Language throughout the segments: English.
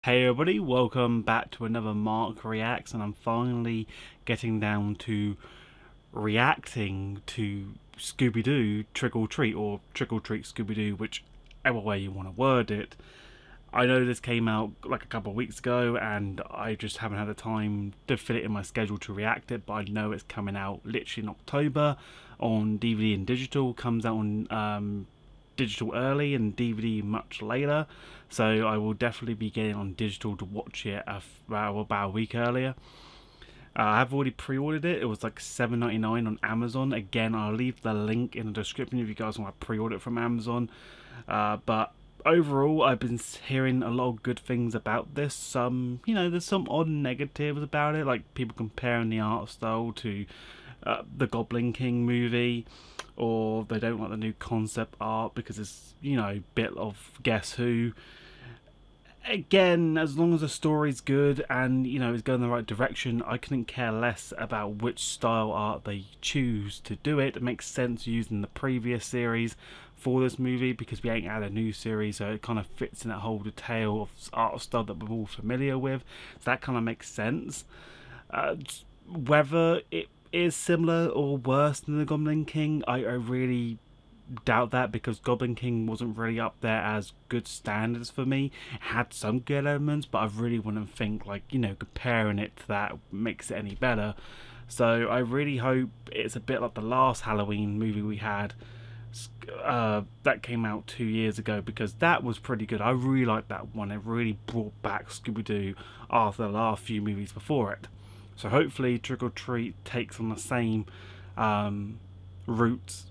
Hey everybody, welcome back to another Mark Reacts, and I'm finally getting down to reacting to Scooby-Doo Trick or Treat, or Trick or Treat Scooby-Doo, whichever way you want to word it. I know this came out like a couple of weeks ago and I just haven't had the time to fit it in my schedule to react it, but I know it's coming out literally in October on DVD and digital. Comes out on digital early and DVD much later, so I will definitely be getting on digital to watch it about a week earlier. I have already pre-ordered it. It was like $7.99 on Amazon. Again, I'll leave the link in the description if you guys want to pre-order it from Amazon. But overall, I've been hearing a lot of good things about this. There's some odd negatives about it, like people comparing the art style to the Goblin King movie, or they don't like the new concept art because it's, a bit of Guess Who. Again, as long as the story's good and, it's going in the right direction, I couldn't care less about which style art they choose to do it. It makes sense using the previous series for this movie because we ain't had a new series, so it kind of fits in that whole detail of art style that we're all familiar with. So that kind of makes sense. Whether it is similar or worse than the Goblin King, I really doubt that, because Goblin King wasn't really up there as good standards for me. It had some good elements, but I really wouldn't think comparing it to that makes it any better. So I really hope it's a bit like the last Halloween movie we had that came out 2 years ago, because that was pretty good. I really liked that one. It really brought back Scooby-Doo after the last few movies before it. So hopefully Trick or Treat takes on the same route,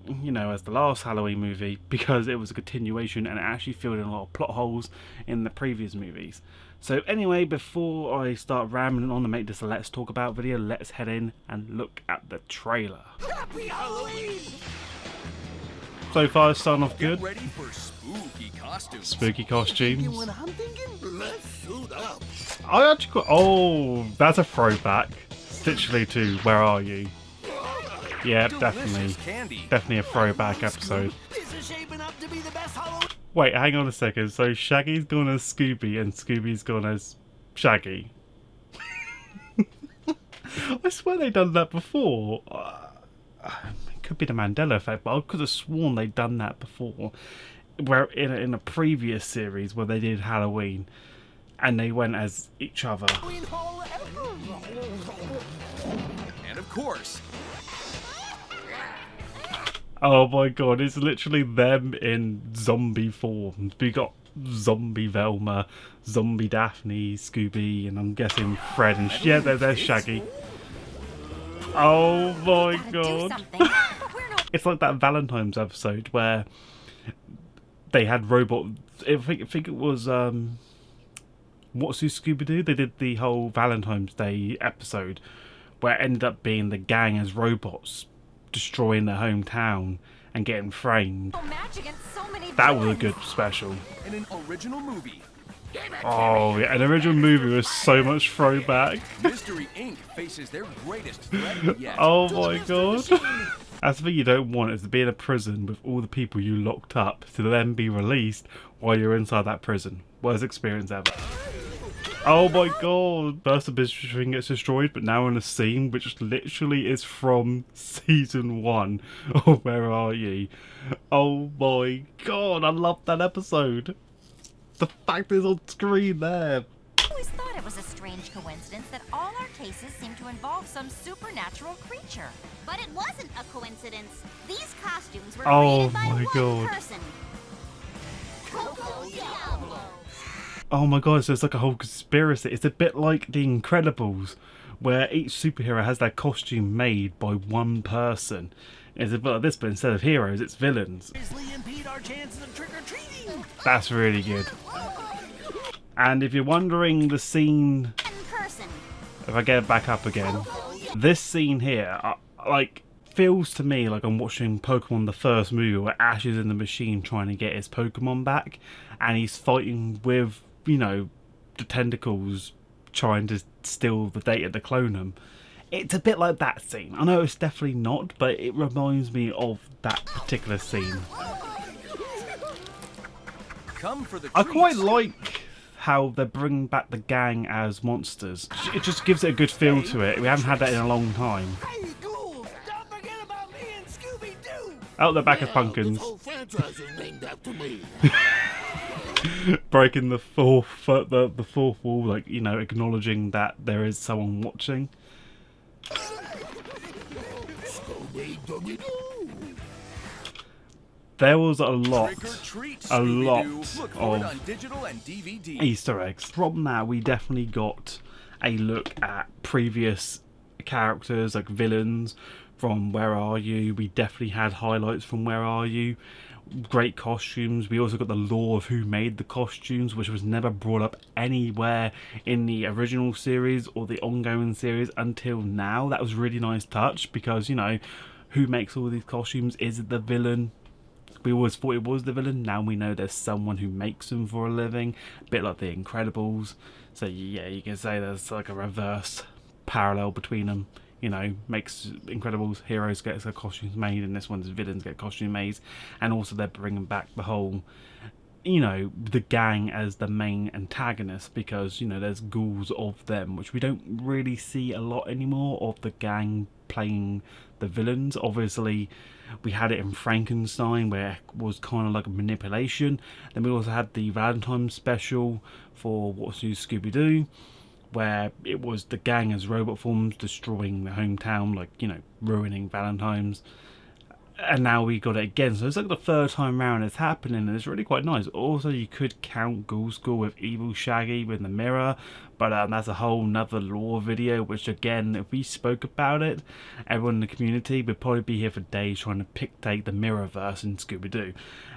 as the last Halloween movie, because it was a continuation and it actually filled in a lot of plot holes in the previous movies. So anyway, before I start rambling on to make this a Let's Talk About video, let's head in and look at the trailer. Happy Halloween! So far, it's starting off good. Get ready for spooky costumes. Spooky costumes. When I'm thinking, let's suit up. I actually got. Oh, that's a throwback. It's literally to Where Are You? Yeah, definitely. Definitely a throwback episode. This is shaping up to be the best Halloween. Wait, hang on a second. So Shaggy's gone as Scooby and Scooby's gone as Shaggy. I swear they've done that before. It could be the Mandela effect, but I could have sworn they'd done that before. Where in a previous series where they did Halloween and they went as each other. And of course, Oh my god, it's literally them in zombie forms. We got zombie Velma, zombie Daphne, Scooby, and I'm guessing Fred and yeah, there's Shaggy. Oh my god. It's like that Valentine's episode where they had robot. I think it was What's Who Scooby-Doo? They did the whole Valentine's Day episode where it ended up being the gang as robots destroying their hometown and getting framed. That was a good special. in an original movie, Oh yeah, an original movie was so much throwback. Mystery Inc. faces their greatest threat yet. Oh my god. That's the thing you don't want, is to be in a prison with all the people you locked up to then be released while you're inside that prison. Worst experience ever. Oh my god. First the business thing gets destroyed, but now in a scene which literally is from season 1 of Where Are You? Oh my god, I love that episode. The fact is on screen there. I always thought it was a strange coincidence that all our cases seem to involve some supernatural creature. But it wasn't a coincidence. These costumes were Oh created by my one God. person. Coco Diablo. Oh my god, so it's like a whole conspiracy. It's a bit like The Incredibles, where each superhero has their costume made by one person. It's a bit like this, but instead of heroes, it's villains. Seriously impede our chances of trick-or-treating. That's really good. And if you're wondering the scene, In person. if I get it back up again, this scene here, feels to me like I'm watching Pokemon the first movie, where Ash is in the machine trying to get his Pokemon back, and he's fighting with, the tentacles trying to steal the data to clone them. It's a bit like that scene. I know it's definitely not, but it reminds me of that particular scene. Come for the I treats. quite like how they're bringing back the gang as monsters. It just gives it a good feel to it. We haven't had that in a long time. Hey, ghouls! Don't forget about me and Scooby-Doo! Out the back of This pumpkins. whole franchise is named after me. Breaking the fourth wall, like, you know, acknowledging that there is someone watching. Scooby-Doo. There was a lot Trick or treat, a lot Scooby-Doo. Look for it of on digital and DVD. Easter eggs. From that, we definitely got a look at previous characters, like villains from Where Are You. We definitely had highlights from Where Are You. Great costumes. We also got the lore of who made the costumes, which was never brought up anywhere in the original series or the ongoing series until now. That was a really nice touch because, you know, who makes all these costumes? Is it the villain? We always thought it was the villain. Now we know there's someone who makes them for a living, a bit like the Incredibles. So yeah, you can say there's like a reverse parallel between them. You know, makes Incredibles heroes get their costumes made, and this one's villains get costume made, and also they're bringing back the whole, you know, the gang as the main antagonist, because, you know, there's ghouls of them, which we don't really see a lot anymore of the gang playing the villains. Obviously, we had it in Frankenstein, where it was kind of like a manipulation. Then we also had the Valentine's special for What's New Scooby-Doo, where it was the gang as robot forms destroying the hometown, like, you know, ruining Valentine's. And now we got it again, so it's like the third time round it's happening, and it's really quite nice. Also, you could count Ghoul School with Evil Shaggy with the mirror, but that's a whole nother lore video, which again, if we spoke about it, everyone in the community would probably be here for days trying to take the Mirrorverse in Scooby-Doo.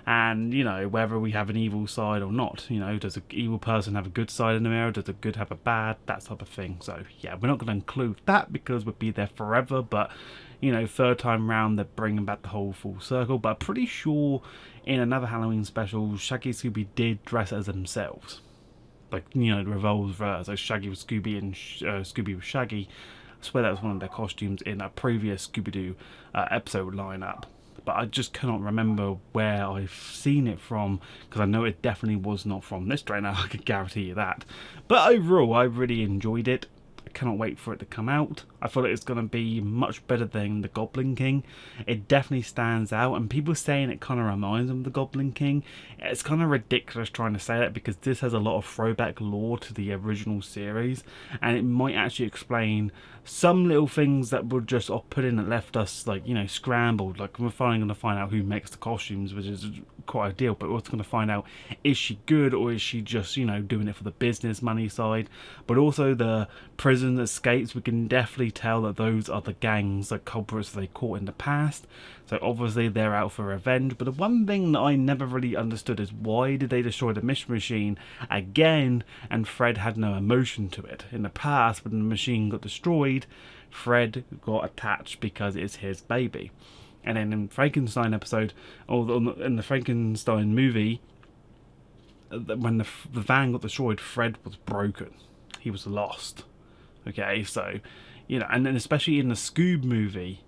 And, you know, whether we have an evil side or not, you know, does an evil person have a good side in the mirror, does a good have a bad, that type of thing. So yeah, we're not going to include that because we'll be there forever, but, you know, third time round they're bringing back the whole full circle. But I'm pretty sure in another Halloween special, Shaggy and Scooby did dress as themselves, like, you know, the revolves verse. So Shaggy was Scooby and Scooby was Shaggy. I swear that was one of their costumes in a previous Scooby-Doo episode lineup, but I just cannot remember where I've seen it from, because I know it definitely was not from this trailer. I can guarantee you that. But overall, I really enjoyed it. I cannot wait for it to come out. I feel like it's going to be much better than the Goblin King. It definitely stands out, and people saying it kind of reminds them of the Goblin King. It's kind of ridiculous trying to say that, because this has a lot of throwback lore to the original series, and it might actually explain some little things that were just off-putting and left us, like, you know, scrambled. Like, we're finally going to find out who makes the costumes, which is quite a deal, but we're also going to find out, is she good, or is she just, you know, doing it for the business money side? But also the prison escapes, we can definitely tell that those are the gangs, like culprits they caught in the past. So obviously they're out for revenge. But the one thing that I never really understood is, why did they destroy the Mystery Machine again and Fred had no emotion to it? In the past, when the machine got destroyed, Fred got attached because it's his baby. And then in Frankenstein episode, or in the Frankenstein movie, when the van got destroyed, Fred was broken. He was lost. Okay, so, you know, and then especially in the Scoob movie,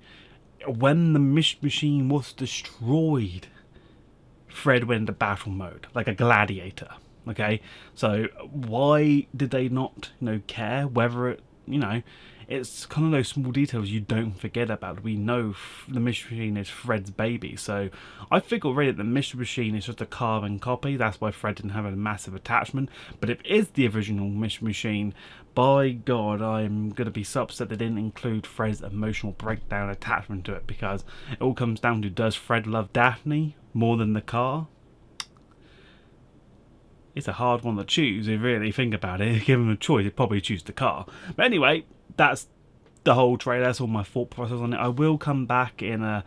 when the Machine was destroyed, Fred went into battle mode, like a gladiator. Okay, so why did they not, you know, care whether it, you know, it's kind of those small details you don't forget about. We know the Mystery Machine is Fred's baby, so I think already that the Mystery Machine is just a carbon copy. That's why Fred didn't have a massive attachment. But if it is the original Mystery Machine, by God, I'm going to be so upset they didn't include Fred's emotional breakdown attachment to it, because it all comes down to, does Fred love Daphne more than the car? It's a hard one to choose. If you really think about it, give him a choice, he'd probably choose the car. But anyway, that's the whole trailer. That's all my thought process on it. I will come back in a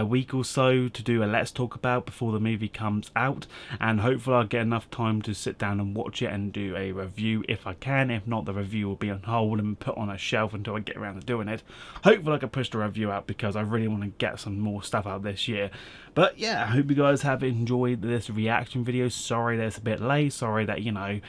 week or so to do a Let's Talk About before the movie comes out, and hopefully I'll get enough time to sit down and watch it and do a review if I can. If not, the review will be on hold and put on a shelf until I get around to doing it. Hopefully I can push the review out, because I really want to get some more stuff out this year. But yeah, I hope you guys have enjoyed this reaction video. Sorry that it's a bit late. Sorry that, you know,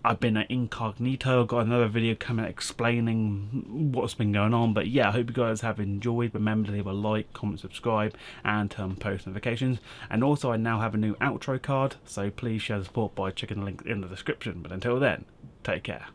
I've been incognito. I've got another video coming explaining what's been going on. But yeah, I hope you guys have enjoyed. Remember to leave a like, comment, subscribe and turn on post notifications. And also I now have a new outro card, so please show support by checking the link in the description. But until then, take care.